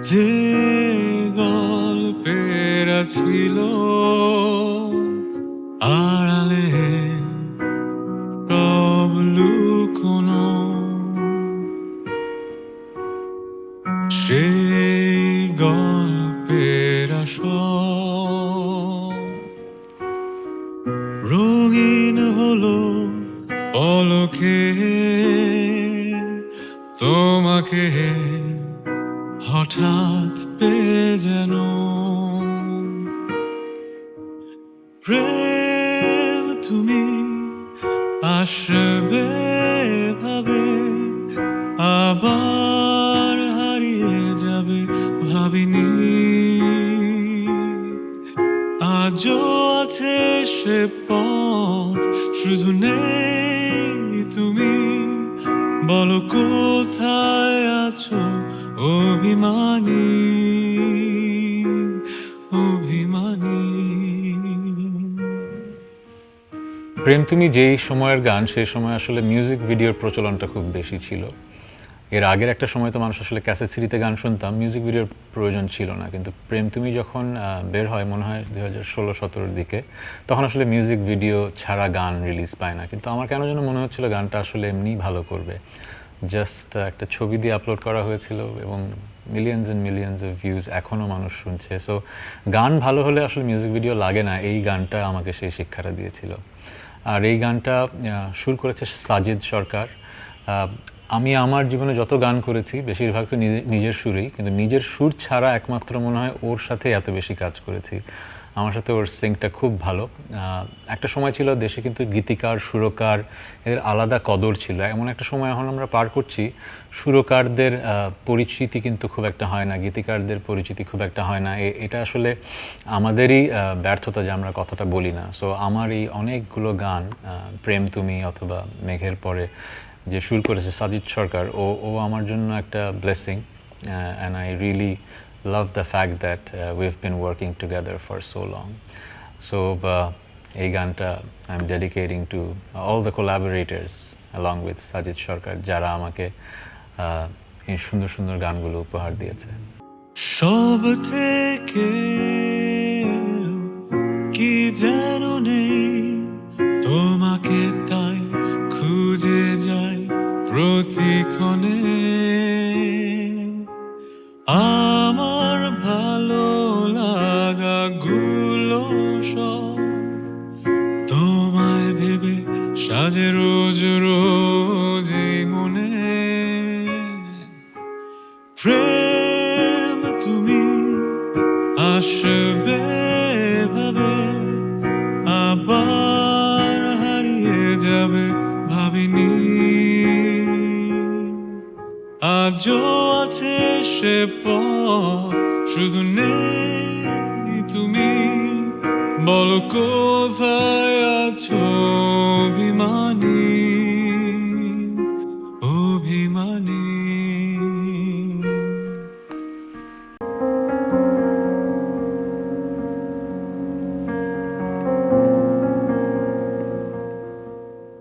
যে গল্পের ছিল আড়ালে সব লুকোনো, সেই গল্পের আসল রঙিন হলো পলকে তোমাকে হঠাৎ পেয়ে যেন। প্রেম তুমি আসবে ভাবে আবার হারিয়ে যাবে ভাবিনি, আজও আছে সে পথ, শুধু নেই তুমি। বলো কোথায় আছো অভিমানী, অভিমানী। প্রেম তুমি যেই সময়ের গান, সেই সময় আসলে মিউজিক ভিডিওর প্রচলনটা খুব বেশি ছিল। এর আগের একটা সময় তো মানুষ আসলে ক্যাসেট সিডিতে গান শুনতাম, মিউজিক ভিডিওর প্রয়োজন ছিল না। কিন্তু প্রেম তুমি যখন বের হয় মনে হয় 2016-17 দিকে, তখন আসলে মিউজিক ভিডিও ছাড়া গান রিলিজ পায় না। কিন্তু আমার কেন যেন মনে হচ্ছিল গানটা আসলে এমনিই ভালো করবে। জাস্ট একটা ছবি দিয়ে আপলোড করা হয়েছিল এবং millions and millions of views, এখনও মানুষ শুনছে। সো গান ভালো হলে আসলে মিউজিক ভিডিও লাগে না, এই গানটা আমাকে সেই শিক্ষাটা দিয়েছিল। আর এই গানটা সুর করেছে সাজিদ সরকার। আমি আমার জীবনে যত গান করেছি বেশিরভাগ তো নিজের সুরেই, কিন্তু নিজের সুর ছাড়া একমাত্র মনে হয় ওর সাথে এত বেশি কাজ করেছি। আমার সাথে ওর সিংটা খুব ভালো। একটা সময় ছিল দেশে কিন্তু গীতিকার, সুরকার এদের আলাদা কদর ছিল। এমন একটা সময় এখন আমরা পার করছি, সুরকারদের পরিচিতি কিন্তু খুব একটা হয় না, গীতিকারদের পরিচিতি খুব একটা হয় না। এটা আসলে আমাদেরই ব্যর্থতা যে আমরা কথাটা বলি না। সো আমার এই অনেকগুলো গান, প্রেম তুমি অথবা মেঘের পরে যে সুর করেছে সাজিদ সরকার, ও আমার জন্য একটা blessing. And I really love the fact that we've been working together for so long. So এই গানটা I'm dedicating to all the collaborators along with Sajid সরকার, যারা আমাকে এই সুন্দর সুন্দর গানগুলো উপহার দিয়েছে। সব থেকে কি যেন নেই তোমাকে, তাই খুঁজে যাই প্রতিক্ষণে। আমার ভালো লাগাগুলো সব তোমায় ভেবে সাজে রোজ রোজ এই মনে। প্রেম তুমি আসবে ভাবে আবার হারিয়ে যাবে ভাবিনি, আজও আছে সে পথ, শুধু নেই তুমি। বলো কোথায় আছো অভিমানী।